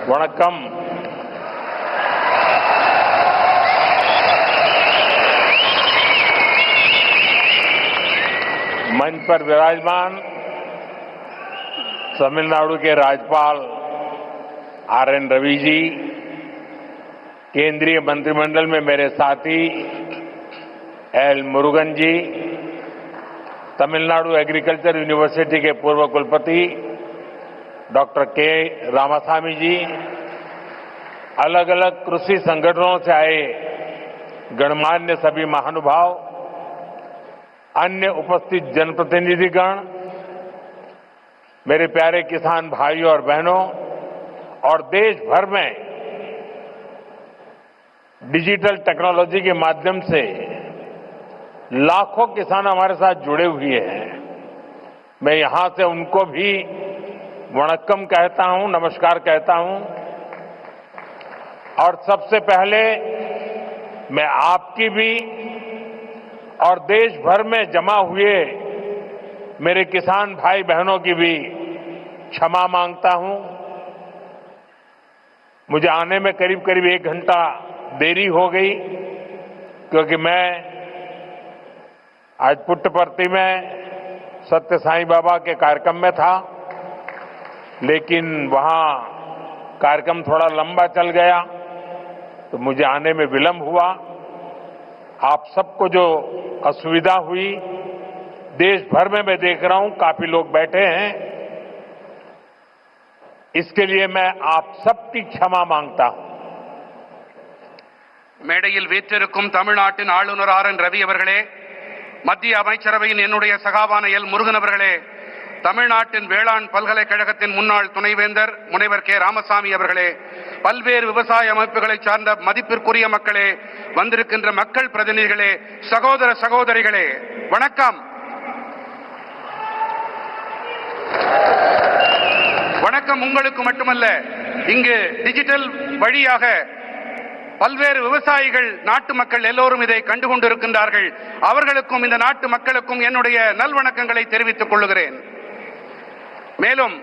வணக்கம். मंच पर विराजमान तमिलनाडु के राज्यपाल आर.एन. रवि जी, केंद्रीय मंत्रिमंडल में मेरे साथी एल. मुरुगन जी, तमिलनाडु एग्रीकल्चर यूनिवर्सिटी के पूर्व कुलपति डॉक्टर के. रामासामी जी, अलग अलग कृषि संगठनों से आए गणमान्य सभी महानुभाव, अन्य उपस्थित जनप्रतिनिधिगण, मेरे प्यारे किसान भाइयों और बहनों और देश भर में डिजिटल टेक्नोलॉजी के माध्यम से लाखों किसान हमारे साथ जुड़े हुए हैं. मैं यहां से उनको भी वणक्कम कहता हूं, नमस्कार कहता हूं. और सबसे पहले मैं आपकी भी और देश भर में जमा हुए मेरे किसान भाई बहनों की भी क्षमा मांगता हूं. मुझे आने में करीब करीब 1 घंटा देरी हो गई, क्योंकि मैं आज पुट्टपर्ती में सत्य साईं बाबा के कार्यक्रम में था, लेकिन वहां कार्यक्रम थोड़ा लंबा चल गया तो मुझे आने में विलंब हुआ. आप सबको जो असुविधा हुई, देश भर में मैं देख रहा हूं काफी लोग बैठे हैं, इसके लिए मैं आप सबकी क्षमा मांगता हूं. மேடையில் வீற்றிருக்கும் தமிழ்நாட்டின் ஆளுநர் ஆர்.என். ரவி அவர்களே, மத்திய அமைச்சரவையின் என்னுடைய சகாவான எல். முருகன் அவர்களே, தமிழ்நாட்டின் வேளாண் பல்கலைக்கழகத்தின் முன்னாள் துணைவேந்தர் முனைவர் கே. ராமசாமி அவர்களே, பல்வேறு விவசாய அமைப்புகளை சார்ந்த மதிப்பிற்குரிய மக்களே, வந்திருக்கின்ற மக்கள் பிரதிநிதிகளே, சகோதர சகோதரிகளே, வணக்கம். வணக்கம் உங்களுக்கு மட்டுமல்ல, இங்கு டிஜிட்டல் வழியாக பல்வேறு விவசாயிகள், நாட்டு மக்கள் எல்லோரும் இதை கண்டுகொண்டிருக்கின்றார்கள். அவர்களுக்கும் இந்த நாட்டு மக்களுக்கும் என்னுடைய நல்வணக்கங்களை தெரிவித்துக் கொள்கிறேன். மேலும்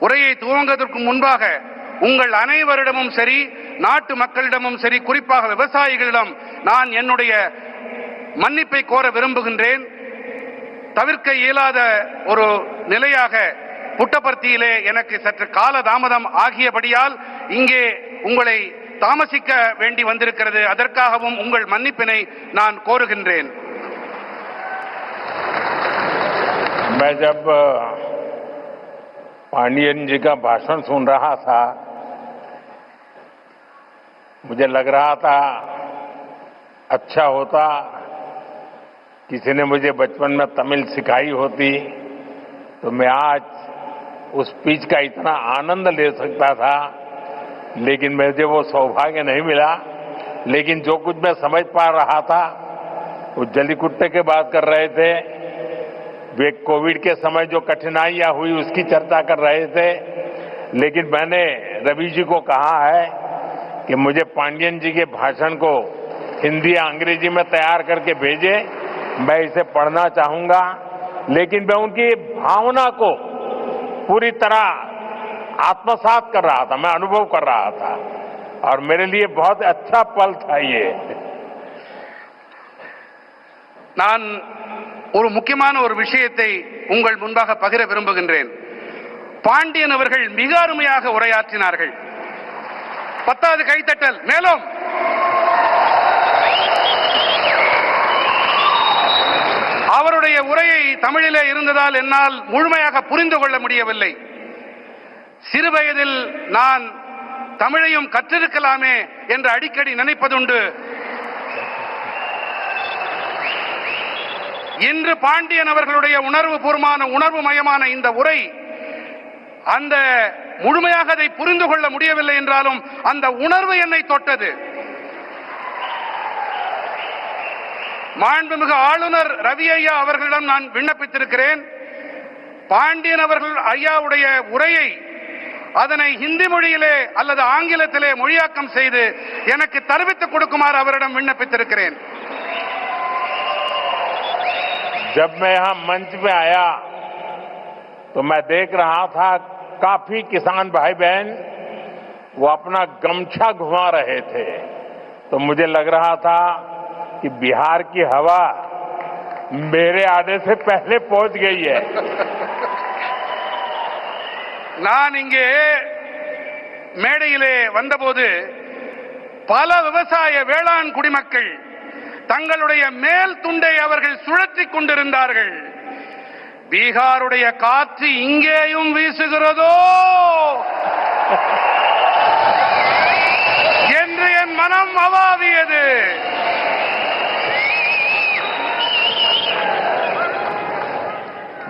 உரையை துவங்குவதற்கு முன்பாக உங்கள் அனைவரிடமும் சரி, நாட்டு மக்களிடமும் சரி, குறிப்பாக விவசாயிகளிடம் நான் என்னுடைய மன்னிப்பை கோர விரும்புகின்றேன். தவிர்க்க இயலாத ஒரு நிலையாக புட்டபர்த்தியிலே எனக்கு சற்று கால தாமதம் ஆகியபடியால் இங்கே உங்களை தாமசிக்க வேண்டி வந்திருக்கிறது. அதற்காகவும் உங்கள் மன்னிப்பினை நான் கோருகின்றேன். मैं जब पांडियन जी का भाषण सुन रहा था, मुझे लग रहा था अच्छा होता किसी ने मुझे बचपन में तमिल सिखाई होती तो मैं आज उस स्पीच का इतना आनंद ले सकता था, लेकिन मुझे वो सौभाग्य नहीं मिला. लेकिन जो कुछ मैं समझ पा रहा था, वो जलीकुट्टे की बात कर रहे थे, वे कोविड के समय जो कठिनाइयां हुई उसकी चर्चा कर रहे थे. लेकिन मैंने रवि जी को कहा है कि मुझे पांडियन जी के भाषण को हिंदी या अंग्रेजी में तैयार करके भेजे, मैं इसे पढ़ना चाहूंगा. लेकिन मैं उनकी भावना को पूरी तरह आत्मसात कर रहा था, मैं अनुभव कर रहा था, और मेरे लिए बहुत अच्छा पल था ये. நான் ஒரு முக்கியமான ஒரு விஷயத்தை உங்கள் முன்பாக பகிர விரும்புகின்றேன். பாண்டியன் அவர்கள் மிக அருமையாக உரையாற்றினார்கள். 10வது கைத்தட்டல். மேலும் அவருடைய உரையை தமிழிலே இருந்ததால் என்னால் முழுமையாக புரிந்து கொள்ள முடியவில்லை. சிறு வயதில் நான் தமிழையும் கற்றிருக்கலாமே என்று அடிக்கடி நினைப்பதுண்டு. இன்று பாண்டியன் அவர்களுடைய உணர்வு பூர்வமான, உணர்வு மயமான இந்த உரை, அந்த முழுமையாக அதை புரிந்து கொள்ள முடியவில்லை என்றாலும் அந்த உணர்வு என்னை தொட்டது. மாண்புமிகு ஆளுநர் ரவி ஐயா அவர்களிடம் நான் விண்ணப்பித்திருக்கிறேன். பாண்டியன் அவர்கள் ஐயாவுடைய உரையை அதனை ஹிந்தி மொழியிலே அல்லது ஆங்கிலத்திலே மொழியாக்கம் செய்து எனக்கு தெரிவித்துக் கொடுக்குமாறு அவரிடம் விண்ணப்பித்திருக்கிறேன். जब मैं यहां मंच में आया तो मैं देख रहा था काफी किसान भाई बहन वो अपना गमछा घुमा रहे थे, तो मुझे लग रहा था कि बिहार की हवा मेरे आने से पहले पहुंच गई है। நான் இங்கே மேடையிலே வந்தபோது பல விவசாய வேளாண் குடிமக்கள் தங்களுடைய மேல் துண்டை அவர்கள் சுழற்றிக் கொண்டிருந்தார்கள். பீகாருடைய காற்று இங்கேயும் வீசுகிறதோ என்று என் மனம் அவாவியது.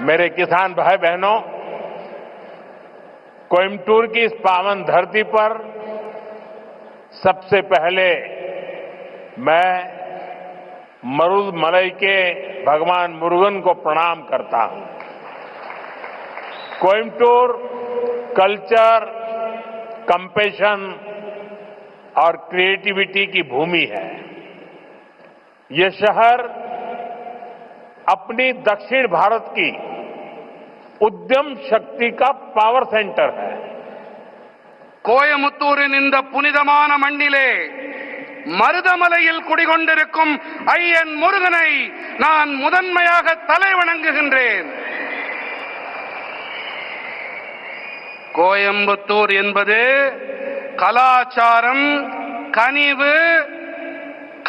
मेरे किसान भाई बहनों, कोयम्बटूर की इस पावन धरती पर सबसे पहले मैं मरुदमलई के भगवान मुरुगन को प्रणाम करता हूं। कोयम्बटूर कल्चर, कंपैशन और क्रिएटिविटी की भूमि है। ये शहर अपनी दक्षिण भारत की उद्यम शक्ति का पावर सेंटर है। கோயமுத்தூரின் இந்த புனிதமான மண்ணிலே மருதமலையில் குடிகொண்டிருக்கும் ஐயன் முருகனை நான் முதன்மையாக தலை வணங்குகின்றேன். கோயம்புத்தூர் என்பது கலாச்சாரம், கனிவு,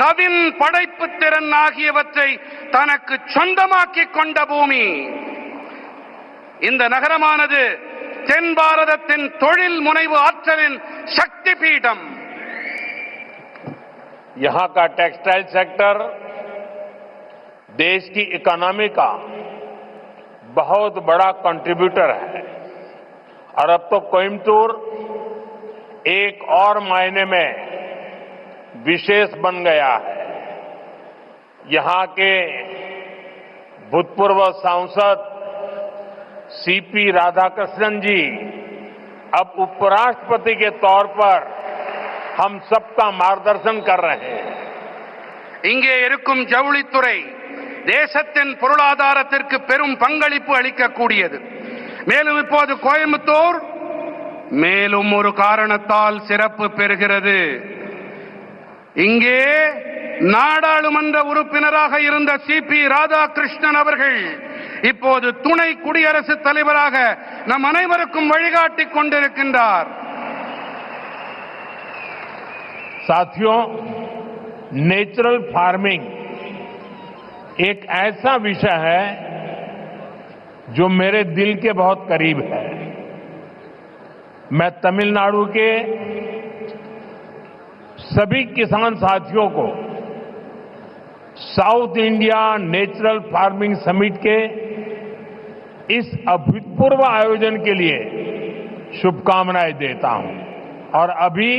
கவின் படைப்பு திறன் ஆகியவற்றை தனக்கு சொந்தமாக்கிக் கொண்ட பூமி. இந்த நகரமானது தென் பாரதத்தின் தொழில் முனைவு ஆற்றலின் சக்தி பீடம். यहां का टेक्सटाइल सेक्टर देश की इकोनॉमी का बहुत बड़ा कंट्रीब्यूटर है और अब तो कोयम्बटूर एक और मायने में विशेष बन गया है। यहां के भूतपूर्व सांसद सीपी राधाकृष्णन जी अब उपराष्ट्रपति के तौर पर हम सबका मार्गदर्शन कर रहे हैं। இங்கே இருக்கும் ஜவுளித்துறை தேசத்தின் பொருளாதாரத்திற்கு பெரும் பங்களிப்பு அளிக்கக்கூடியது. மேலும் இப்போது கோயம்புத்தூர் மேலும் ஒரு காரணத்தால் சிறப்பு பெறுகிறது. இங்கே நாடாளுமன்ற உறுப்பினராக இருந்த சிபி ராதாகிருஷ்ணன் அவர்கள் இப்போது துணை குடியரசுத் தலைவராக நம் அனைவருக்கும் வழிகாட்டிக் கொண்டிருக்கின்றார். साथियों, नेचुरल फार्मिंग एक ऐसा विषय है जो मेरे दिल के बहुत करीब है। मैं तमिलनाडु के सभी किसान साथियों को south India natural farming summit के इस अभूतपूर्व आयोजन के लिए शुभकामनाएं देता हूं। और अभी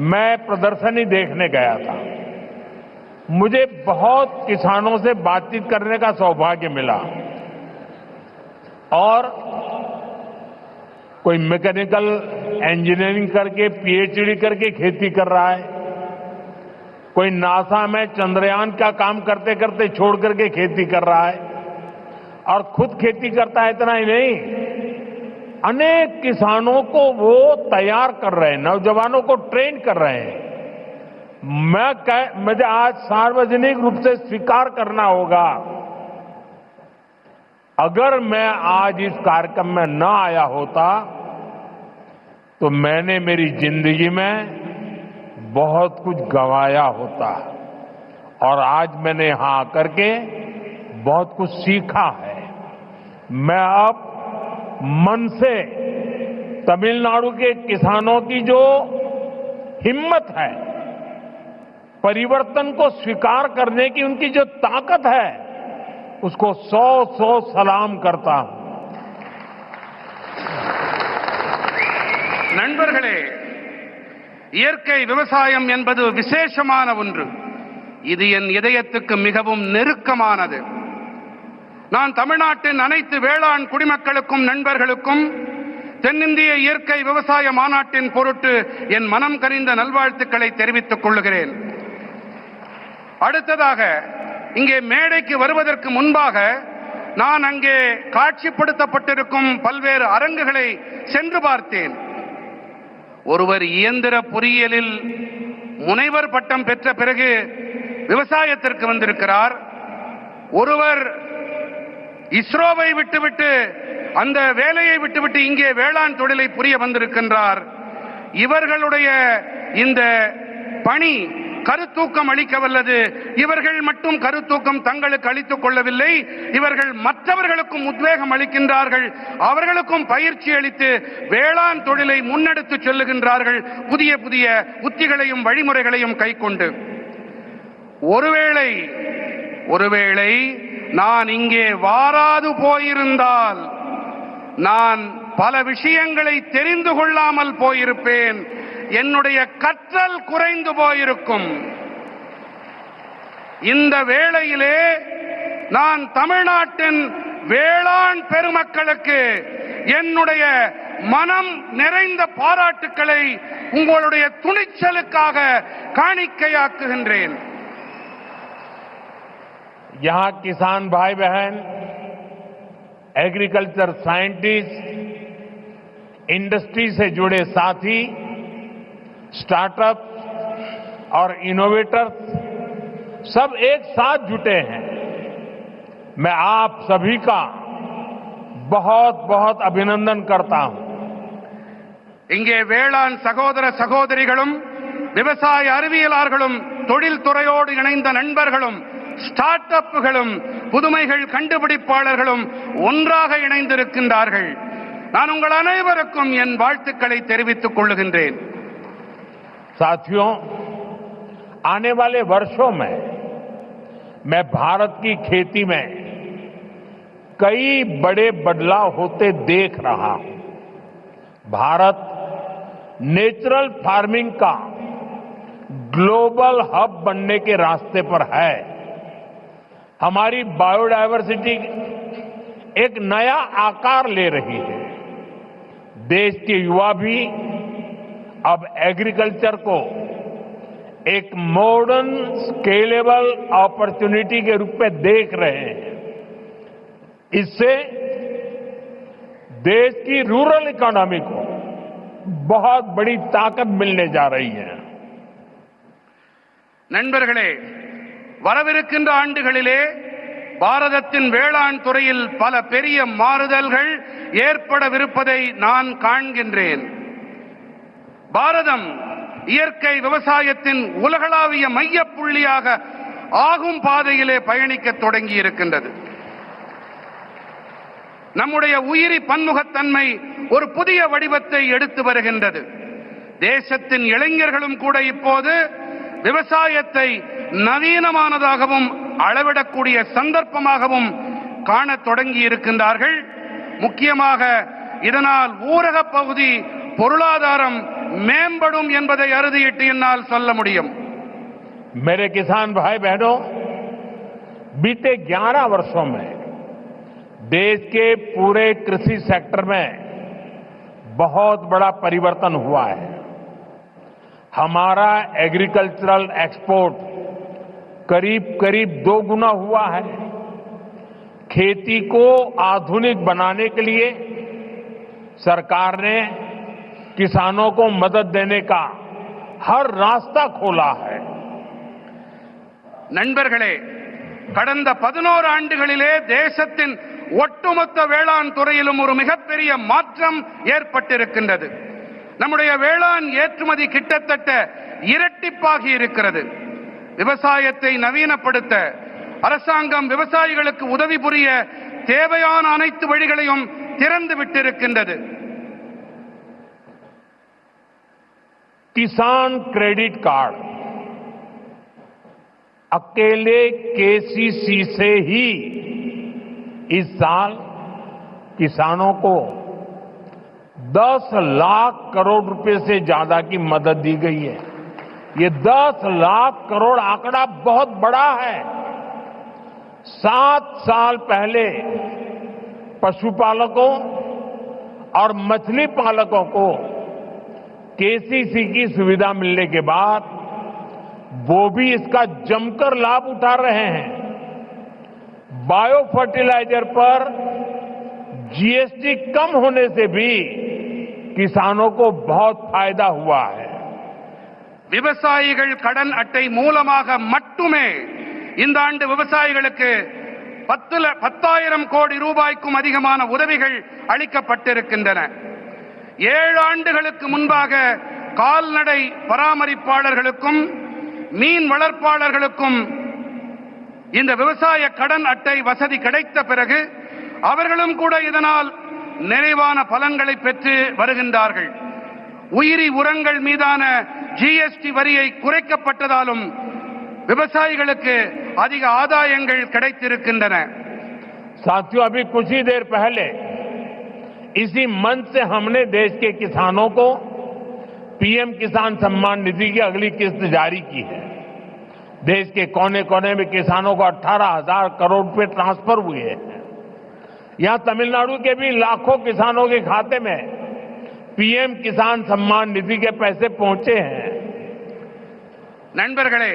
मैं प्रदर्शनी देखने गया था। मुझे बहुत किसानों से बातचीत करने का सौभाग्य मिला और कोई मैकेनिकल इंजीनियरिंग करके पीएचडी करके खेती कर रहा है, कोई नासा में चंद्रयान का काम करते करते छोड़ करके खेती कर रहा है और खुद खेती करता है। इतना ही नहीं, अनेक किसानों को वो तैयार कर रहे हैं, नौजवानों को ट्रेन कर रहे हैं। मुझे आज सार्वजनिक रूप से स्वीकार करना होगा, अगर मैं आज इस कार्यक्रम में न आया होता तो मैंने मेरी जिंदगी में बहुत कुछ गंवाया होता और आज मैंने यहां आकर के बहुत कुछ सीखा है। मैं अब मन से तमिलनाडु के किसानों की जो हिम्मत है, परिवर्तन को स्वीकार करने की उनकी जो ताकत है, उसको 100 सलाम करता हूं। நண்பர்களே, இயற்கை விவசாயம் என்பது விசேஷமான ஒன்று. இது என் இதயத்துக்கு மிகவும் நெருக்கமானது. நான் தமிழ்நாட்டின் அனைத்து வேளாண் குடிமக்களுக்கும் நண்பர்களுக்கும் தென்னிந்திய இயற்கை விவசாய மாநாட்டின் பொருட்டு என் மனம் கனிந்த நல்வாழ்த்துக்களை தெரிவித்துக் கொள்கிறேன். அடுத்ததாக இங்கே மேடைக்கு வருவதற்கு முன்பாக நான் அங்கே காட்சிப்படுத்தப்பட்டிருக்கும் பல்வேறு அரங்குகளை சென்று பார்த்தேன். ஒருவர் இயந்திர பொறியியலில் முனைவர் பட்டம் பெற்ற பிறகு விவசாயத்திற்கு வந்திருக்கிறார். ஒருவர் இஸ்ரோவை விட்டுவிட்டு அந்த வேலையை விட்டுவிட்டு இங்கே வேளாண் தொழிலை புரிய வந்திருக்கின்றார். இவர்களுடைய இந்த பணி கருத்தூக்கம் அளிக்க வல்லது. இவர்கள் மட்டும் கருத்தூக்கம் தங்களுக்கு அளித்துக் கொள்ளவில்லை, இவர்கள் மற்றவர்களுக்கும் உத்வேகம் அளிக்கின்றார்கள், அவர்களுக்கும் பயிற்சி அளித்து வேளாண் தொழிலை முன்னெடுத்து செல்லுகின்றார்கள், புதிய புதிய உத்திகளையும் வழிமுறைகளையும் கைக்கொண்டு. ஒருவேளை நான் இங்கே வாராது போயிருந்தால் நான் பல விஷயங்களை தெரிந்து கொள்ளாமல் போயிருப்பேன், என்னுடைய கற்றல் குறைந்து போயிருக்கும். இந்த வேளையிலே நான் தமிழ்நாட்டின் வேளாண் பெருமக்களுக்கு என்னுடைய மனம் நிறைந்த பாராட்டுக்களை உங்களுடைய துணிச்சலுக்காக காணிக்கையாக்குகின்றேன். यहाँ किसान भाई बहन, एग्रीकल्चर साइंटिस्ट, इंडस्ट्री से जुड़े साथी, स्टार्टअप और इनोवेटर्स सब एक साथ जुटे हैं. मैं आप सभी का बहुत बहुत अभिनंदन करता हूं. இங்கே வேளாண் சகோதர சகோதரிகளும் விவசாய அறிவியலாளர்களும் தொழில் துறையோடு இணைந்த நண்பர்களும் ஸ்டார்ட் அப்புகளும் புதுமைகள் கண்டுபிடிப்பாளர்களும் ஒன்றாக இணைந்திருக்கின்றார்கள். நான் உங்கள் அனைவருக்கும் என் வாழ்த்துக்களை தெரிவித்துக் கொள்ளுகின்றேன். साथियों, आने वाले वर्षों में मैं भारत की खेती में कई बड़े बदलाव होते देख रहा हूं. भारत नेचुरल फार्मिंग का ग्लोबल हब बनने के रास्ते पर है. हमारी बायोडायवर्सिटी एक नया आकार ले रही है. देश के युवा भी अब एग्रीकल्चर को एक मॉडर्न स्केलेबल अपॉर्चुनिटी के रूप में देख रहे हैं. इससे देश की रूरल इकोनॉमी को बहुत बड़ी ताकत मिलने जा रही है. நண்பர்களே, வரவிருக்கின்ற ஆண்டுகளிலே பாரதத்தின் வேளாண் துறையில் பல பெரிய மாறுதல்கள் ஏற்படவிருப்பதை நான் காண்கின்றேன். பாரதம் இயற்கை விவசாயத்தின் உலகளாவிய மையப்புள்ளியாக ஆகும் பாதையிலே பயணிக்க தொடங்கி இருக்கின்றது. நம்முடைய உயிரி பன்முகத்தன்மை ஒரு புதிய வடிவத்தை எடுத்து வருகின்றது. தேசத்தின் இளைஞர்களும் கூட இப்போது விவசாயத்தை நவீனமானதாகவும் அளவிடக்கூடிய சந்தர்ப்பமாகவும் காணத் தொடங்கி இருக்கின்றார்கள். முக்கியமாக இதனால் ஊரக பகுதி பொருளாதாரம் மேம்படும் என்பதை அறுதியிட்டு என்னால் சொல்ல முடியும். मेरे किसान भाई बहनों, बीते 11 वर्षों में देश के पूरे कृषि सेक्टर में बहुत बड़ा परिवर्तन हुआ है. हमारा एग्रीकल्चरल एक्सपोर्ट करीब करीब 2 गुना हुआ है. खेती को आधुनिक बनाने के लिए सरकार ने किसानों को मदद देने का हर रास्ता खोला है. நண்பர்களே, கடந்த 11 ஆண்டுகளிலே தேசத்தின் ஒட்டுமொத்த வேளாண் துறையிலும் ஒரு மிகப்பெரிய மாற்றம் ஏற்பட்டிருக்கின்றது. நம்முடைய வேளாண் ஏற்றுமதி கிட்டத்தட்ட இரட்டிப்பாகி இருக்கிறது. விவசாயத்தை நவீனப்படுத்த அரசாங்கம் விவசாயிகளுக்கு உதவி புரிய தேவையான அனைத்து வழிகளையும் திறந்து விட்டிருக்கின்றது. किसान क्रेडिट कार्ड अकेले केसीसी से ही इस साल किसानों को 10 लाख करोड़ रुपए से ज्यादा की मदद दी गई है. ये 10 लाख करोड़ आंकड़ा बहुत बड़ा है. 7 साल पहले पशुपालकों और मछली पालकों को केसीसी की सुविधा मिलने के बाद वो भी इसका जमकर लाभ उठा रहे हैं. बायो फर्टिलाइजर पर जीएसटी कम होने से भी किसानों को बहुत फायदा हुआ है। விவசாயிகள் கடன் அட்டை மூலமாக மட்டுமே இந்த ஆண்டு விவசாயிகளுக்கு 10,000 கோடி ரூபாய்க்கும் அதிகமான உதவிகள் அளிக்கப்பட்டிருக்கின்றன. 7 ஆண்டுகளுக்கு முன்பாக கால்நடை பராமரிப்பாளர்களுக்கும் மீன் வளர்ப்பாளர்களுக்கும் இந்த விவசாய கடன் அட்டை வசதி கிடைத்த பிறகு அவர்களும் கூட இதனால் நிறைவான பலன்களை பெற்று வருகின்றார்கள். உயிரி உரங்கள் மீதான ஜிஎஸ்டி வரியை குறைக்கப்பட்டதாலும் விவசாயிகளுக்கு அதிக ஆதாயங்கள் கிடைத்திருக்கின்றன. साथियों, अभी कुछ ही देर पहले इसी मंच से हमने देश के किसानों को पीएम किसान सम्मान निधि की अगली किस्त जारी की है। देश के कोने कोने में किसानों को 18,000 करोड़ रुपए ट्रांसफर हुए हैं। यहां तमिलनाडु के भी लाखों किसानों के खाते में पीएम किसान सम्मान निधि के पैसे पहुंचे हैं। நண்பர்களே,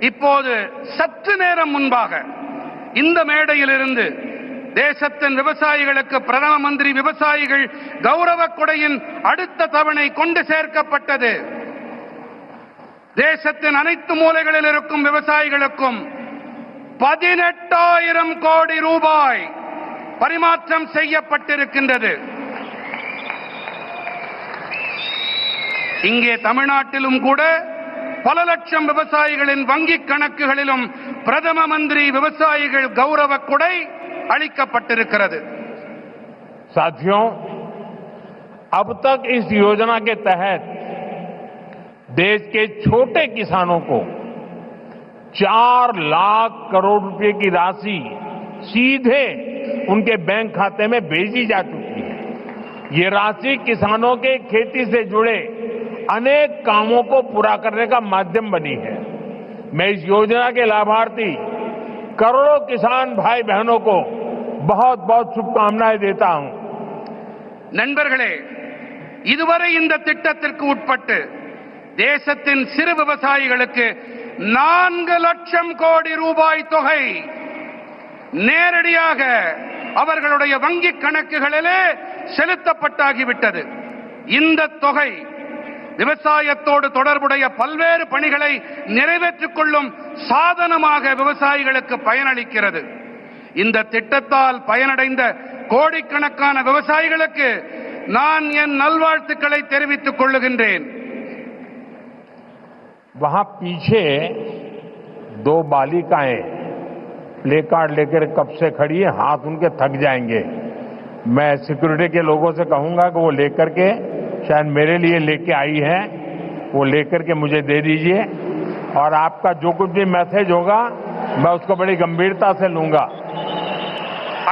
இப்போது சற்று நேரம் முன்பாக இந்த மேடையிலிருந்து தேசத்தின் விவசாயிகளுக்கு பிரதம மந்திரி விவசாயிகள் கௌரவ கொடையின் அடுத்த தவணை கொண்டு சேர்க்கப்பட்டது. தேசத்தின் அனைத்து மூலைகளில் இருக்கும் விவசாயிகளுக்கும் 18,000 கோடி ரூபாய் பரிமாற்றம் செய்யப்பட்டிருக்கின்றது. இங்கே தமிழ்நாட்டிலும் கூட பல லட்சம் விவசாயிகளின் வங்கிக் கணக்குகளிலும் பிரதம மந்திரி விவசாயிகள் கௌரவ கொடை அளிக்கப்பட்டிருக்கிறது. साथियों, अब तक इस योजना के तहत देश के छोटे किसानों को 4 लाख करोड़ रुपए की राशि सीधे उनके बैंक खाते में भेजी जा चुकी है। ये राशि किसानों के खेती से जुड़े अनेक कामों को पूरा करने का माध्यम बनी है। मैं इस योजना के लाभार्थी करोड़ों किसान भाई बहनों को बहुत बहुत शुभकामनाएं देता हूं। நண்பர்களே, இதுவரை இந்த திட்டத்திற்கு உட்பட்டு தேசத்தின் சிறு விவசாயிகளுக்கு 4 லட்சம் கோடி ரூபாய் தொகை நேரடியாக அவர்களுடைய வங்கிக் கணக்குகளிலே செலுத்தப்பட்டாகிவிட்டது. இந்த தொகை விவசாயத்தோடு தொடர்புடைய பல்வேறு பணிகளை நிறைவேற்றிக் கொள்ளும் சாதனமாக விவசாயிகளுக்கு பயனளிக்கிறது. இந்த திட்டத்தால் பயனடைந்த கோடிக்கணக்கான விவசாயிகளுக்கு நான் என் நல்வாழ்த்துக்களை தெரிவித்துக் கொள்ளுகின்றேன். वहां पीछे 2 बालिकाएं प्ले कार्ड लेकर कब से खड़ी है, हाथ उनके थक जाएंगे। मैं सिक्योरिटी के लोगों से कहूंगा कि वो लेकर के, शायद मेरे लिए लेके आई है, वो लेकर के मुझे दे दीजिए और आपका जो कुछ भी मैसेज होगा मैं उसको बड़ी गंभीरता से लूंगा।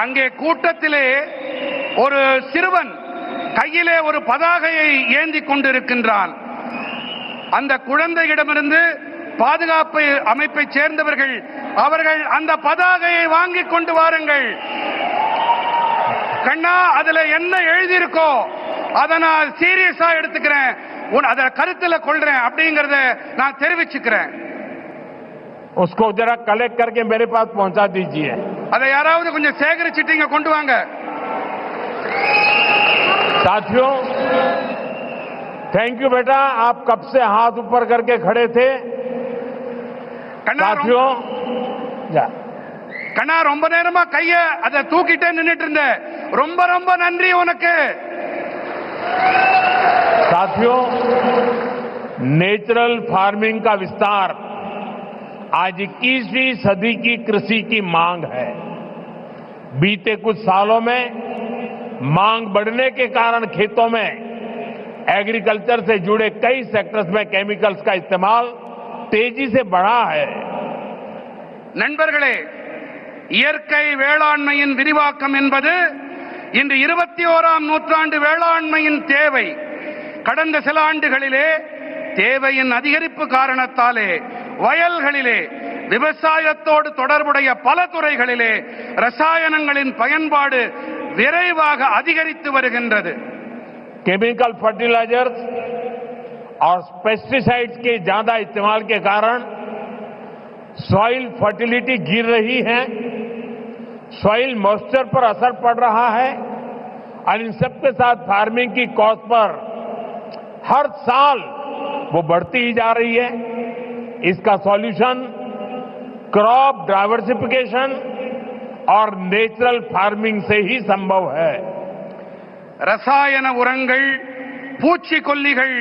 அங்கே கூட்டத்திலே ஒரு சிறுவன் கையிலே ஒரு பதாகையை ஏந்தி கொண்டிருக்கின்றான். அந்த குழந்தையிடமிருந்து பாதுகாப்பு அமைப்பை சேர்ந்தவர்கள் அவர்கள் அந்த பதாகையை வாங்கி கொண்டு வாருங்கள். கண்ணா, அதுல என்ன எழுதி இருக்கோ அதை நான் சீரியஸா எடுத்துக்கிறேன், அத கருத்துல கொள்றேன் அப்படிங்கறத நான் தெரிவிச்சுக்கிறேன். उसको जरा कलेक्ट करके मेरे पास पहुंचा दीजिए. அதை யாராவது கொஞ்சம் சேகரிச்சிட்டு இங்க கொண்டு வாங்க. साथियों, थैंक यू बेटा, आप कब से हाथ ऊपर करके खड़े थे. साथियों, கண்ணா, ரொம்ப நேரமா கைய அதை தூக்கிட்டே நின்னுட்டு இருந்த, ரொம்ப ரொம்ப நன்றி உனக்கு. साथियों, नेचुरल फार्मिंग का विस्तार आज 21वीं सदी की कृषि की मांग है. बीते कुछ सालों में मांग बढ़ने के कारण खेतों में एग्रीकल्चर से जुड़े कई सेक्टर्स में केमिकल्स का इस्तेमाल तेजी से बढ़ा है. நண்பர்களே, இயற்கை வேளாண்மையின் விரிவாக்கம் என்பது இன்று 21ஆம் நூற்றாண்டு வேளாண்மையின் தேவை. கடந்த சில ஆண்டுகளிலே தேவையின் அதிகரிப்பு காரணத்தாலே வயல்களிலே விவசாயத்தோடு தொடர்புடைய பல துறைகளிலே ரசாயனங்களின் பயன்பாடு விரைவாக அதிகரித்து வருகின்றது. केमिकल फर्टिलाइजर्स और पेस्टिसाइड्स के ज्यादा इस्तेमाल के कारण सॉइल फर्टिलिटी गिर रही है, सॉइल मॉइस्चर पर असर पड़ रहा है और इन सबके साथ फार्मिंग की कॉस्ट पर हर साल वो बढ़ती ही जा रही है। इसका सॉल्यूशन क्रॉप डाइवर्सिफिकेशन और नेचुरल फार्मिंग से ही संभव है। ரசாயன உரங்கள், பூச்சிக்கொல்லிகள்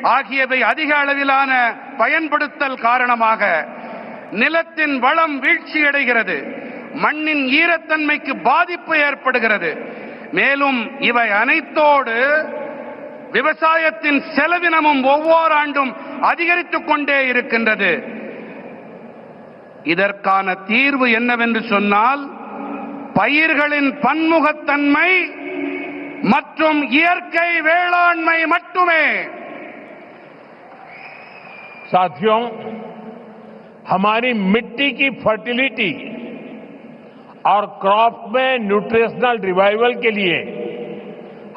ஆகியவை அதிக அளவிலான பயன்படுத்தல் காரணமாக நிலத்தின் வளம் வீழ்ச்சியடைகிறது, மண்ணின் ஈரத்தன்மைக்கு பாதிப்பு ஏற்படுகிறது. மேலும் இவை அனைத்தோடு விவசாயத்தின் செலவினமும் ஒவ்வொரு ஆண்டும் அதிகரித்துக் கொண்டே இருக்கின்றது. இதற்கான தீர்வு என்னவென்று சொன்னால், பயிர்களின் பன்முகத்தன்மை மற்றும் இயற்கை வேளாண்மை மட்டுமே. साथियों, हमारी मिट्टी की फर्टिलिटी और क्रॉप में न्यूट्रिशनल रिवाइवल के लिए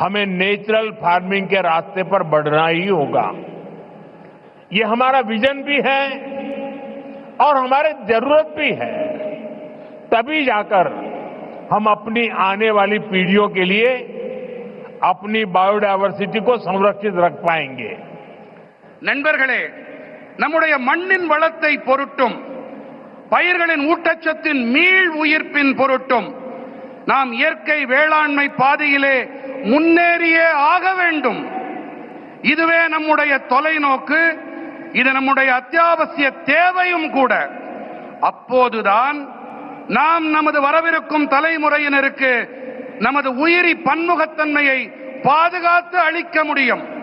हमें नेचुरल फार्मिंग के रास्ते पर बढ़ना ही होगा। ये हमारा विजन भी है और हमारी जरूरत भी है। तभी जाकर हम अपनी आने वाली पीढ़ियों के लिए अपनी बायोडायवर्सिटी को संरक्षित रख पाएंगे। நண்பர்களே, நம்முடைய மண்ணின் வளத்தை பொருட்டும் பயிர்களின் ஊட்டச்சத்தின் மீள் உயிர்ப்பின் பொருட்டும் நாம் இயற்கை வேளாண்மை பாதையிலே முன்னேறியே ஆக வேண்டும். இதுவே நம்முடைய தொலைநோக்கு, இது நம்முடைய அத்தியாவசிய தேவையும் கூட. அப்போதுதான் நாம் நமது வரவிருக்கும் தலைமுறையினருக்கு நமது உயிரி பன்முகத்தன்மையை பாதுகாத்து அளிக்க முடியும்.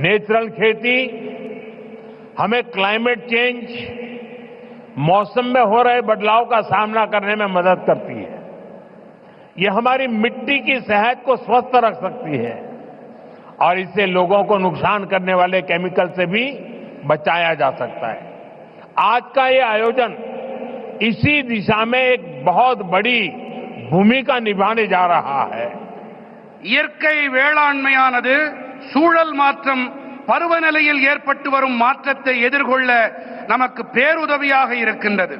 नेचुरल खेती हमें क्लाइमेट चेंज, मौसम में हो रहे बदलाव का सामना करने में मदद करती है। यह हमारी मिट्टी की सेहत को स्वस्थ रख सकती है और इससे लोगों को नुकसान करने वाले केमिकल से भी बचाया जा सकता है। आज का ये आयोजन इसी दिशा में एक बहुत बड़ी भूमिका निभाने जा रहा है। இயற்கை வேளாண்மையானது சூழல் மாற்றம், பருவநிலையில் ஏற்பட்டு வரும் மாற்றத்தை எதிர்கொள்ள நமக்கு பேருதவியாக இருக்கின்றது.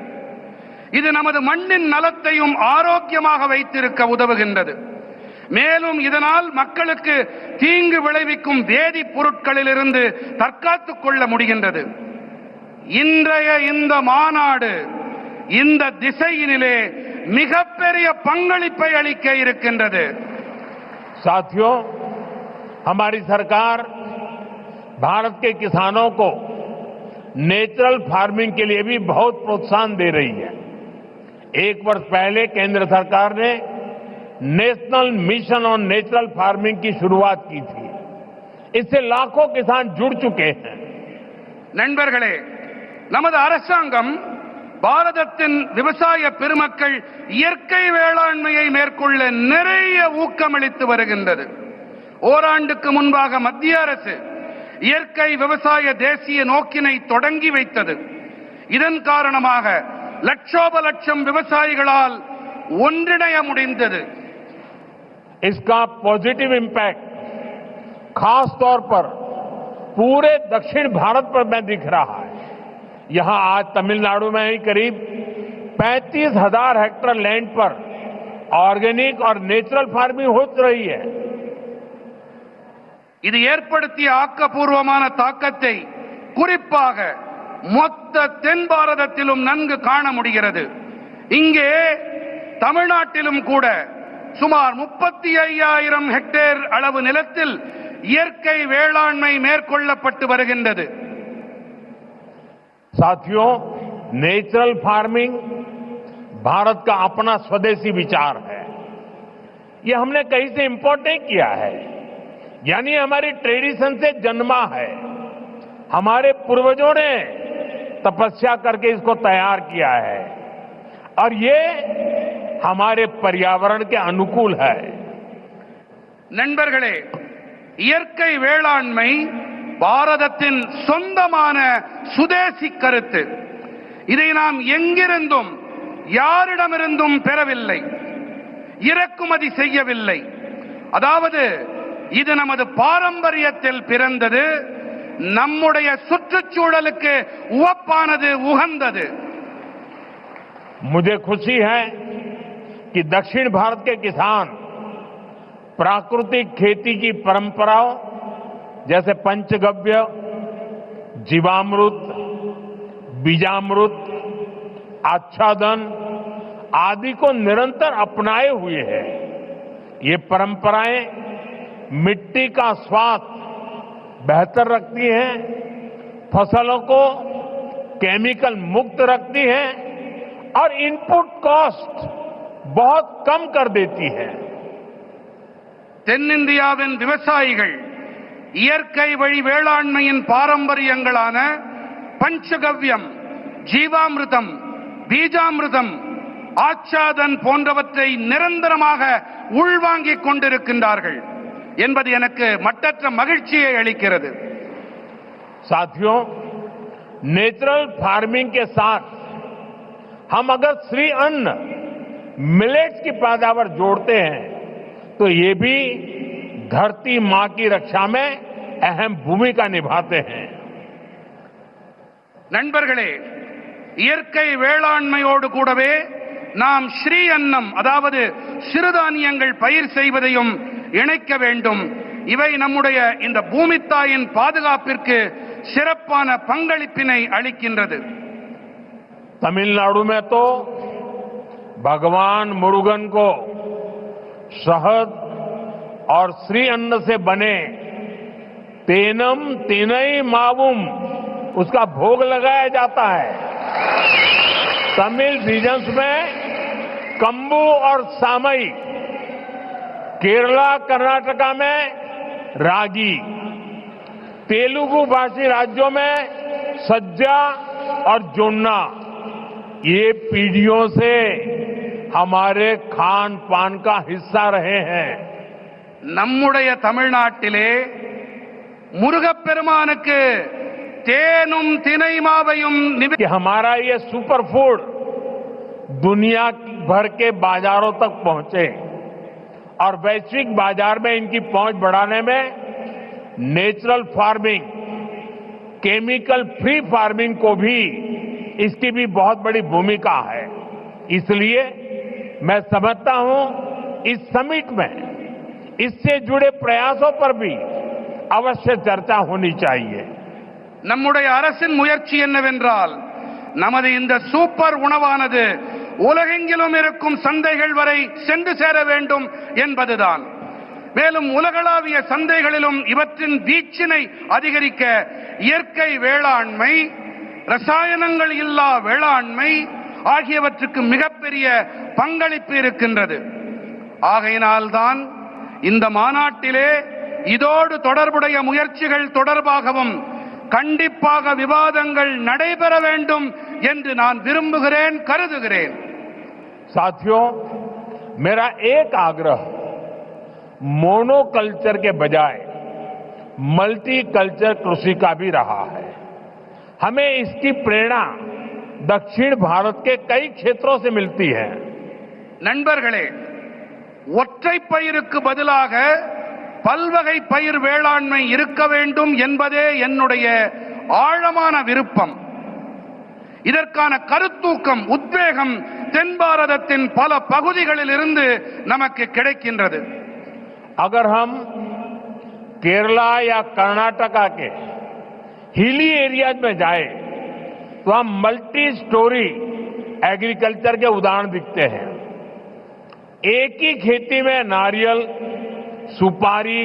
இது நமது மண்ணின் நலத்தையும் ஆரோக்கியமாக வைத்திருக்க உதவுகின்றது. மேலும் இதனால் மக்களுக்கு தீங்கு விளைவிக்கும் வேதிப் பொருட்களிலிருந்து தற்காத்துக் கொள்ள முடிகின்றது. இன்றைய இந்த மாநாடு இந்த திசையினிலே மிகப்பெரிய பங்களிப்பை அளிக்க இருக்கின்றது. साथियों, हमारी सरकार भारत के किसानों को नेचुरल फार्मिंग के लिए भी बहुत प्रोत्साहन दे रही है। एक वर्ष पहले केंद्र सरकार ने national mission on natural farming की शुरुआत की थी। इससे लाखों किसान जुड़ चुके हैं। நண்பர்களே, நமது அரசாங்கம் பாரதத்தின் விவசாய பெருமக்கள் இயற்கை வேளாண்மையை மேற்கொள்ள நிறைய ஊக்கமளித்து வருகின்றது. ஓராண்டுக்கு முன்பாக மத்திய அரசு இயற்கை விவசாய தேசிய நோக்கினை தொடங்கி வைத்தது. இதன் காரணமாக லட்சோப லட்சம் விவசாயிகளால் ஒன்றிணைய முடிந்தது. इसका पॉजिटिव इम्पैक्ट खास तौर पर पूरे दक्षिण भारत पर में दिख रहा है। यहां आज तमिलनाडु में ही करीब 35,000 हेक्टेयर लैंड पर ऑर्गेनिक और नेचुरल फार्मिंग हो रही है। இது ஏற்படுத்திய ஆக்கப்பூர்வமான தாக்கத்தை குறிப்பாக மொத்த தென் பாரதத்திலும் நன்கு காண முடிகிறது. இங்கே தமிழ்நாட்டிலும் கூட சுமார் 35,000 ஹெக்டேர் அளவு நிலத்தில் இயற்கை வேளாண்மை மேற்கொள்ளப்பட்டு வருகின்றது. साथियों, नेचुरल फार्मिंग भारत का अपना स्वदेशी विचार है। यह हमने कहीं से इंपोर्ट नहीं किया है, यानी हमारी ट्रेडिशन से जन्मा है। हमारे पूर्वजों ने तपस्या करके इसको तैयार किया है और ये हमारे पर्यावरण के अनुकूल है। நண்பர்களே, இயற்கை வேளாண்மை பாரதத்தின் சொந்தமான சுதேசி கருத்து. இதை நாம் எங்கிருந்தும் யாரிடமிருந்தும் பெறவில்லை, இறக்குமதி செய்யவில்லை. அதாவது இது நமது பாரம்பரியத்தில் பிறந்தது, நம்முடைய சுற்றுச்சூழலுக்கு உவப்பானது, உகந்தது. मुझे खुशी है कि दक्षिण भारत के किसान प्राकृतिक खेती की परंपराओं जैसे पंचगव्य, जीवामृत, बीजामृत, आच्छादन आदि को निरंतर अपनाए हुए है। ये परंपराएं मिट्टी का स्वास्थ्य बेहतर रखती हैं, फसलों को केमिकल मुक्त रखती हैं और इनपुट कॉस्ट बहुत कम कर देती है। தென்னிந்தியாவின் விவசாயிகள் இயற்கை வழி வேளாண்மையின் பாரம்பரியங்களான பஞ்சகவ்யம், ஜீவாமிர்தம், பீஜாமிர்தம், ஆச்சாதன் போன்றவற்றை நிரந்தரமாக உள்வாங்கிக் கொண்டிருக்கின்றார்கள் என்பது எனக்கு மட்டற்ற மகிழ்ச்சியை அளிக்கிறது। साथियों, नेचुरल फार्मिंग के साथ हम अगर श्री अन्न मिलेट्स की पैदावार जोड़ते हैं तो ये भी धरती मां की रक्षा में अहम भूमिका निभाते हैं। நண்பர்களே, இயற்கை வேளாண்மையோடு கூடவே நாம் ஸ்ரீ அன்னம் அதாவது சிறுதானியங்கள் பயிர் செய்வதையும் இணைக்க வேண்டும்। இவை நம்முடைய இந்த பூமித்தாயின் பாதுகாப்பிற்கு சிறப்பான பங்களிப்பினை அளிக்கின்றது। तमिलनाडु में तो भगवान मुरुगन को शहद और श्री अन्न से बने तेनम तिनई मावुम उसका भोग लगाया जाता है। तमिल रीजन्स में कंबू और सामई, केरला कर्नाटका में रागी, तेलुगु भाषी राज्यों में सज्जा और जोन्ना ये पीढ़ियों से हमारे खान पान का हिस्सा रहे हैं। நம்முடைய தமிழ்நாட்டிலே முருகப்பெருமானுக்கு தேனும் தினை மாவையும் कि हमारा ये सुपर फूड दुनिया भर के बाजारों तक पहुंचे और वैश्विक बाजार में इनकी पहुंच बढ़ाने में natural farming, chemical free farming को भी इसकी भी बहुत बड़ी भूमिका है। इसलिए मैं समझता हूं इस समिट में इससे जुड़े प्रयासों पर भी अवश्य चर्चा होनी चाहिए। நம்முடைய அரசின் முயற்சி என்னவென்றால் நமது இந்த சூப்பர் உணவானது உலகெங்கிலும் இருக்கும் சந்தைகள் வரை சென்று சேர வேண்டும் என்பதுதான்। மேலும் உலகளாவிய சந்தைகளிலும் இவற்றின் வீச்சினை அதிகரிக்க இயற்கை வேளாண்மை, ரசாயனங்கள் இல்லா வேளாண்மை ஆகியவற்றுக்கு மிகப்பெரிய பங்களிப்பு இருக்கின்றது। ஆகையினால்தான் இந்த மாநாட்டிலே இதோடு தொடர்புடைய முயற்சிகள் தொடர்பாகவும் கண்டிப்பாக விவாதங்கள் நடைபெற வேண்டும் என்று நான் விரும்புகிறேன், கருதுகிறேன்। साथियों, मेरा एक आग्रह मोनोकल्चर के बजाय मल्टी कल्चर कृषि का भी रहा है। हमें इसकी प्रेरणा दक्षिण भारत के कई क्षेत्रों से मिलती है। நண்பர்களே, ஒற்றை பயிருக்கு பதிலாக பல்வகை பயிர் வேளாண்மை இருக்க வேண்டும் என்பதே என்னுடைய ஆழமான விருப்பம்। இதற்கான கருத்தூக்கம், உத்வேகம் தென் பாரதத்தின் பல பகுதிகளில் இருந்து நமக்கு கிடைக்கின்றது। अगर हम केरला या कर्नाटका के हिली एरियाज में जाए तो हम मल्टी स्टोरी एग्रीकल्चर के उदाहरण दिखते हैं। एक ही खेती में नारियल, सुपारी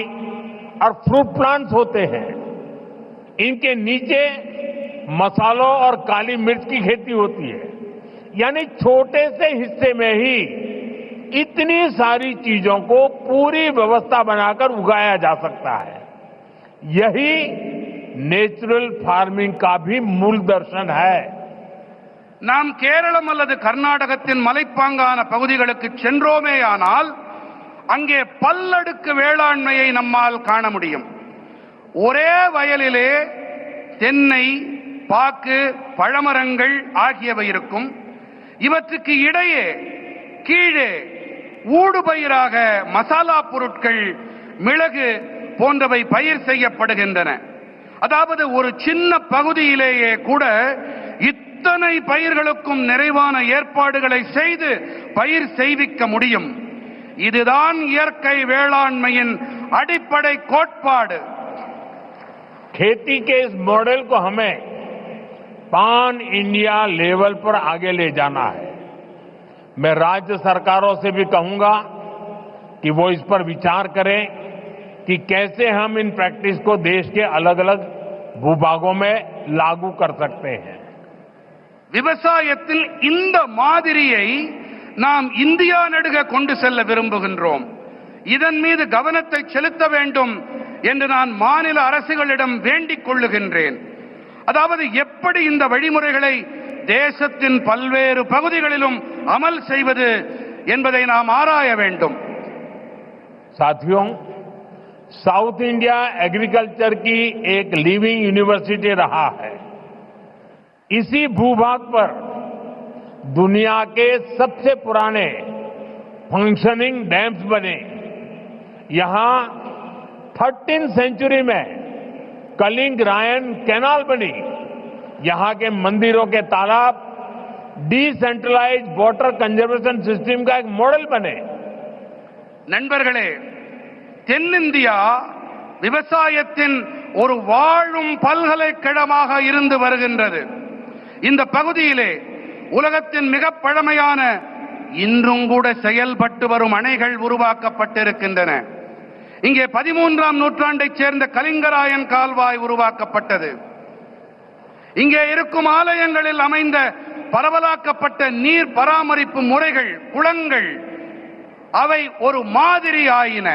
और फ्रूट प्लांट्स होते हैं। इनके नीचे मसालों और काली मिर्च की खेती होती है। यानी छोटे से हिस्से में ही इतनी सारी चीजों को पूरी व्यवस्था बनाकर उगाया जा सकता है। यही नेचुरल फार्मिंग का भी मूल दर्शन है। நாம் கேரளம் அல்லது கர்நாடகத்தின் மலைப்பாங்கான பகுதிகளுக்கு சென்றோமேயானால் அங்கே பல்லடுக்கு வேளாண்மையை நம்மால் காண முடியும்। ஒரே வயலிலே தென்னை, பாக்கு, பழமரங்கள் ஆகியவை இருக்கும்। இவற்றுக்கு இடையே கீழே ஊடுபயிராக மசாலா பொருட்கள், மிளகு போன்றவை பயிர் செய்யப்படுகின்றன। அதாவது ஒரு சின்ன பகுதியிலேயே கூட இத்தனை பயிர்களுக்கும் நிறைவான ஏற்பாடுகளை செய்து பயிர் செய்விக்க முடியும்। இதுதான் இயற்கை வேளாண்மையின் அடிப்படை கோட்பாடு. खेती के इस मॉडल को हमें पान इंडिया लेवल पर आगे ले जाना है. मैं राज्य सरकारों से भी कहूंगा कि वो इस पर विचार करें कि कैसे हम इन प्रैक्टिस को देश के अलग अलग भूभागों में लागू कर सकते हैं. விவசாயத்தில் இந்த மாதிரியை நாம் இந்தியா நடுக கொண்டு செல்ல விரும்புகின்றோம். இதன் மீது கவனத்தை செலுத்த வேண்டும் என்று நான் மாநில அரசுகளிடம் வேண்டிக் கொள்ளுகின்றேன். அதாவது எப்படி இந்த வழிமுறைகளை தேசத்தின் பல்வேறு பகுதிகளிலும் அமல் செய்வது என்பதை நாம் ஆராய வேண்டும். साथियों, साउथ इंडिया एग्रीकल्चर की एक लिविंग यूनिवर्सिटी रहा है. इसी भूभाग पर दुनिया के सबसे पुराने फंक्शनिंग डैम्स बने. यहां 13वीं सेंचुरी में कलिंग रायन कैनाल बनी. यहां के मंदिरों के तालाब डिसेंट्रलाइज्ड वाटर कंजर्वेशन सिस्टम का एक मॉडल बने. நண்பர்களே, தென்னிந்தியா விவசாயத்தின் ஒரு வாழும் பல்கலைக்கழகமாக இருந்து வருகின்றது. இந்த பகுதியிலே உலகத்தின் மிக பழமையான இன்றும் கூட செயல்பட்டு வரும் அணைகள் உருவாக்கப்பட்டிருக்கின்றன. இங்கே 13ஆம் நூற்றாண்டைச் சேர்ந்த கலிங்கராயன் கால்வாய் உருவாக்கப்பட்டது. இங்கே இருக்கும் ஆலயங்களில் அமைந்த பரவலாக்கப்பட்ட நீர் பராமரிப்பு முறைகள், குளங்கள், அவை ஒரு மாதிரி ஆயின.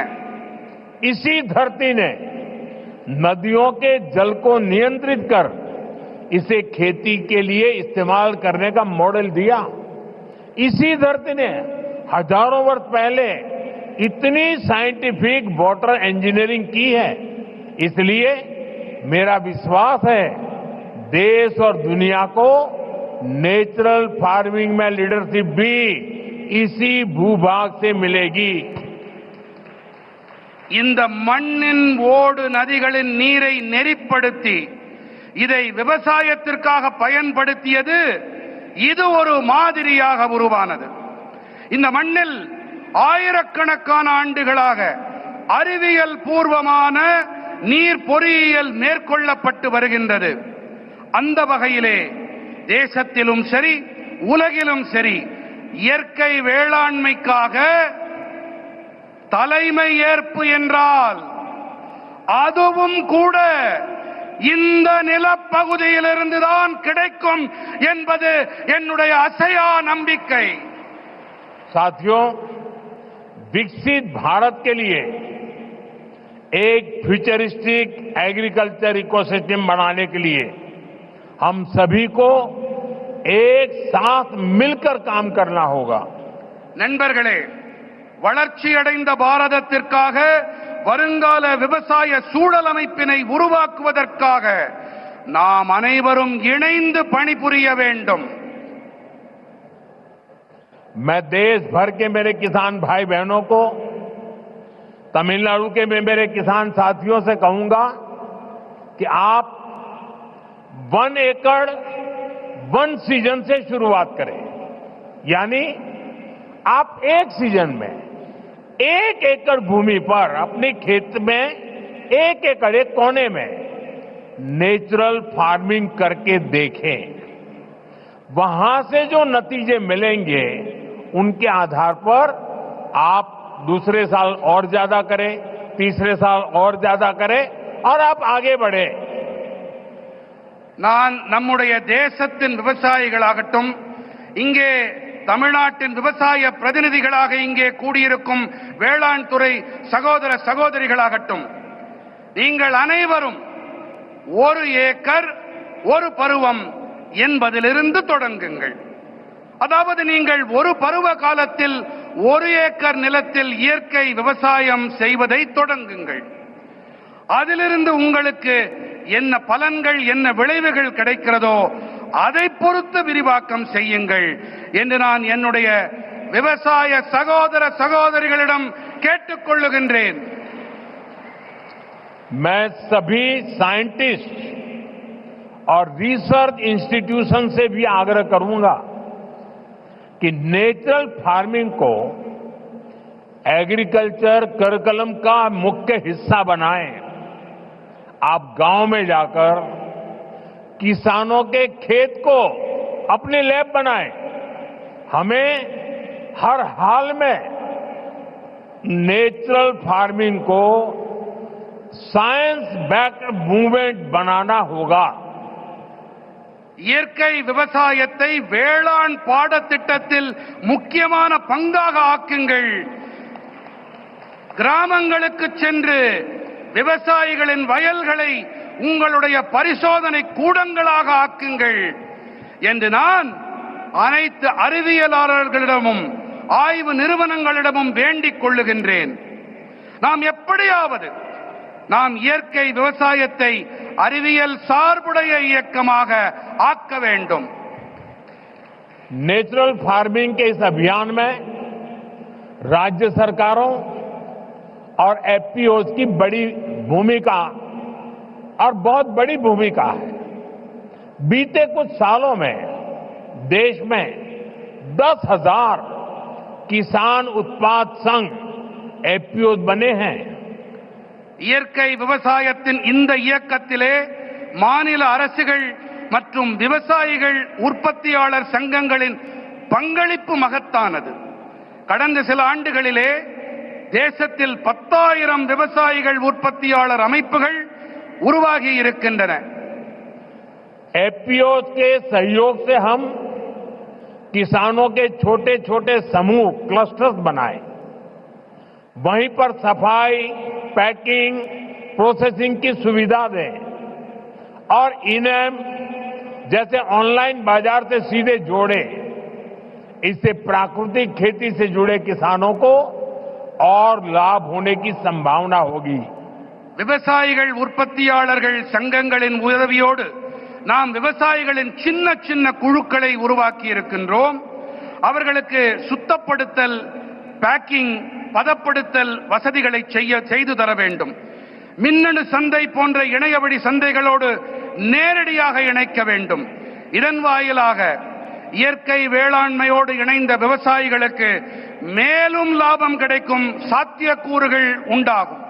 इसी धरती ने नदियों के जल को नियंत्रित कर इसे खेती के लिए इस्तेमाल करने का मॉडल दिया. इसी धरती ने हजारों वर्ष पहले इतनी साइंटिफिक वाटर इंजीनियरिंग की है. इसलिए मेरा विश्वास है देश और दुनिया को नेचुरल फार्मिंग में लीडरशिप भी इसी भूभाग से मिलेगी. இந்த மண்ணின் ஓடு நதிகளின் நீரை நெறிப்படுத்தி இதை விவசாயத்திற்காக பயன்படுத்தியது இது ஒரு மாதிரியாக உருவானது. இந்த மண்ணில் ஆயிரக்கணக்கான ஆண்டுகளாக அறிவியல் பூர்வமான நீர் பொறியியல் மேற்கொள்ளப்பட்டு வருகின்றது. அந்த வகையிலே தேசத்திலும் சரி உலகிலும் சரி இயற்கை வேளாண்மைக்காக தலைமை ஏற்பு என்றால் அதுவும் கூட இந்த நிலப்பகுதியிலிருந்துதான் கிடைக்கும் என்பது என்னுடைய அசையா நம்பிக்கை. साथियों, विकसित भारत के लिए एक फ्यूचरिस्टिक एग्रीकल्चर इकोसिस्टम बनाने के लिए हम सभी को एक साथ मिलकर काम करना होगा. நண்பர்களே, வளர்ச்சியடைந்த பாரதத்திற்காக வருங்கால விவசாய சூழல் அமைப்பினை உருவாக்குவதற்காக நாம் அனைவரும் இணைந்து பணிபுரிய வேண்டும். मैं देश भर के मेरे किसान भाई बहनों को, तमिलनाडु के मेरे किसान साथियों से कहूंगा कि आप 1 एकड़ 1 सीजन से शुरुआत करें. यानी आप एक सीजन में 1 एकड़ भूमि पर अपने खेत में 1 एकड़ एक कोने में नेचुरल फार्मिंग करके देखें. वहां से जो नतीजे मिलेंगे उनके आधार पर आप दूसरे साल और ज्यादा करें, तीसरे साल और ज्यादा करें और आप आगे बढ़े. நான் நம்முடைய தேசத்தின் விவசாயிகளாகட்டும், இங்கே தமிழ்நாட்டின் விவசாய பிரதிநிதிகளாக இங்கே கூடியிருக்கும் வேளாண் துறை சகோதர சகோதரிகளாகட்டும், நீங்கள் அனைவரும் 1 ஏக்கர் 1 பருவம் என்பதிலிருந்து தொடங்குங்கள். அதாவது நீங்கள் ஒரு பருவ காலத்தில் 1 ஏக்கர் நிலத்தில் இயற்கை விவசாயம் செய்வதை தொடங்குங்கள். அதிலிருந்து உங்களுக்கு என்ன பலன்கள், என்ன விளைவுகள் கிடைக்கிறதோ அதை பொறுத்து விரிவாக்கம் செய்யுங்கள் என்று நான் என்னுடைய விவசாய சகோதர சகோதரிகளிடம் கேட்டுக்கொள்ளுகின்றேன். मैं सभी साइंटिस्ट और रिसर्च इंस्टीट्यूशन से भी आग्रह करूंगा कि नेचुरल फार्मिंग को एग्रीकल्चर करिकुलम का मुख्य हिस्सा बनाएं। आप गांव में जाकर किसानों के खेत को अपनी लैब बनाएं। हमें हर हाल में नेचुरल फार्मिंग को साइंस बैक्ड मूवमेंट बनाना होगा। இயற்கை விவசாயத்தை வேளாண் பாடத்திட்டத்தில் முக்கியமான பங்காக ஆக்குங்கள். கிராமங்களுக்கு சென்று விவசாயிகளின் வயல்களை உங்களுடைய பரிசோதனை கூடங்களாக ஆக்குங்கள் என்று நான் அனைத்து அறிவியலாளர்களிடமும் ஆய்வு நிறுவனங்களிடமும் வேண்டிக் கொள்ளுகின்றேன். நாம் எப்படியாவது நாம் இயற்கை விவசாயத்தை அறிவியல் சார்புடைய இயக்கமாக ஆக்க வேண்டும். नेचुरल फार्मिंग के इस अभियान में राज्य सरकारों और एफपीओज की बड़ी भूमिका और बहुत बड़ी भूमिका है। बीते कुछ सालों में देश में 10,000 किसान उत्पाद संघ एफपीओज बने हैं। இயற்கை விவசாயத்தின் இந்த இயக்கத்திலே மாநில அரசுகள் மற்றும் விவசாயிகள் உற்பத்தியாளர் சங்கங்களின் பங்களிப்பு மகத்தானது. கடந்த சில ஆண்டுகளிலே தேசத்தில் 10,000 விவசாயிகள் உற்பத்தியாளர் அமைப்புகள் உருவாகி இருக்கின்றன. एफपीओज के सहयोग से हम किसानों के छोटे छोटे समूह क्लस्टर्स बनाए, वहीं पर सफाई, पैकिंग, प्रोसेसिंग की सुविधा दें और इनेम जैसे ऑनलाइन बाजार से सीधे जोड़े। इससे प्राकृतिक खेती से जुड़े किसानों को और लाभ होने की संभावना होगी। விவசாயிகள் உற்பத்தியாளர்கள் சங்கங்களின் உதவியோடு நாம் விவசாயிகளின் சின்ன சின்ன குழுக்களை உருவாக்கி இருக்கின்றோம். அவர்களுக்கு சுத்தப்படுத்தல், பேக்கிங், பதப்படுத்தல் வசதிகளை செய்து தர வேண்டும். மின்னணு சந்தை போன்ற இணையவழி சந்தைகளோடு நேரடியாக இணைக்க வேண்டும். இதன் வாயிலாக இயற்கை வேளாண்மையோடு இணைந்த விவசாயிகளுக்கு மேலும் லாபம் கிடைக்கும் சாத்தியக்கூறுகள் உண்டாகும்.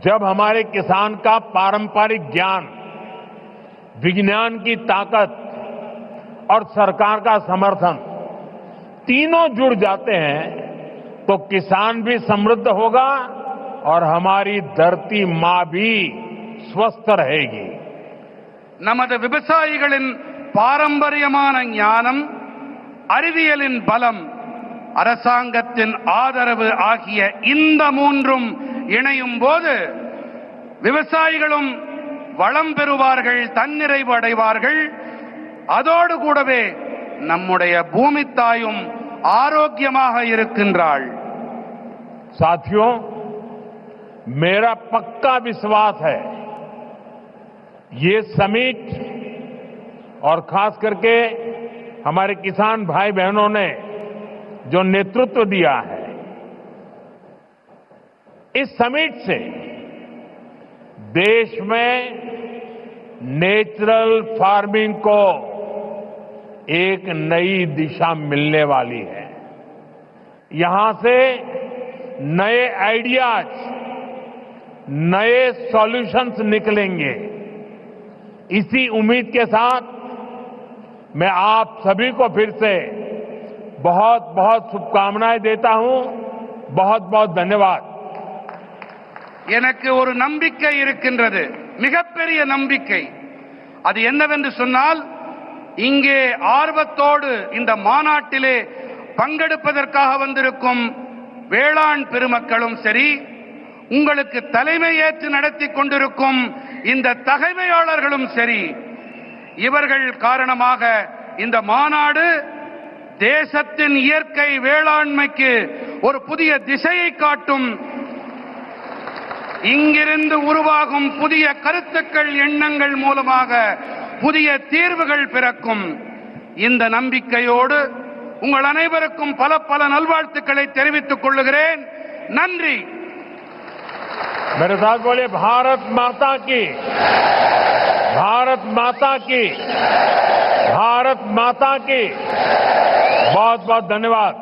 जब हमारे किसान का पारंपरिक ज्ञान, विज्ञान की ताकत और सरकार का समर्थन तीनों जुड़ जाते हैं तो किसान भी समृद्ध होगा और हमारी धरती मां भी स्वस्थ रहेगी. நமது விவசாயிகளின் பாரம்பரியமான ஞானம், அறிவியலின் பலம், அரசாங்கத்தின் ஆதரவு ஆகிய இந்த மூன்றும் இணையும் போது விவசாயிகளும் வளம் பெறுவார்கள், தன்னிறைவு அடைவார்கள். அதோடு கூடவே நம்முடைய பூமி தாயும் ஆரோக்கியமாக இருக்கின்றாள். साथियों, मेरा पक्का विश्वास है ये समिट और खास करके हमारे किसान भाई बहनों ने जो नेतृत्व दिया है, इस समिट से देश में नेचुरल फार्मिंग को एक नई दिशा मिलने वाली है. यहां से नए आइडियाज, नए सॉल्यूशंस निकलेंगे. इसी उम्मीद के साथ मैं आप सभी को फिर से बहुत बहुत शुभकामनाएं देता हूं. बहुत बहुत धन्यवाद. எனக்கு ஒரு நம்பிக்கை இருக்கின்றது, மிகப்பெரிய நம்பிக்கை. அது என்னவென்று சொன்னால், இங்கே ஆர்வத்தோடு இந்த மாநாட்டிலே பங்கெடுப்பதற்காக வந்திருக்கும் வேளாண் பெருமக்களும் சரி, உங்களுக்கு தலைமை ஏற்று நடத்தி கொண்டிருக்கும் இந்த தகைமையாளர்களும் சரி, இவர்கள் காரணமாக இந்த மாநாடு தேசத்தின் இயற்கை வேளாண்மைக்கு ஒரு புதிய திசையை காட்டும். இங்கிருந்து உருவாகும் புதிய கருத்துக்கள், எண்ணங்கள் மூலமாக புதிய தீர்வுகள் பிறக்கும். இந்த நம்பிக்கையோடு உங்கள் அனைவருக்கும் பல பல நல்வாழ்த்துக்களை தெரிவித்துக் கொள்கிறேன். நன்றி. मेरे साथ बोले भारत माता की, भारत माता की, भारत माता की. बहुत बहुत धन्यवाद.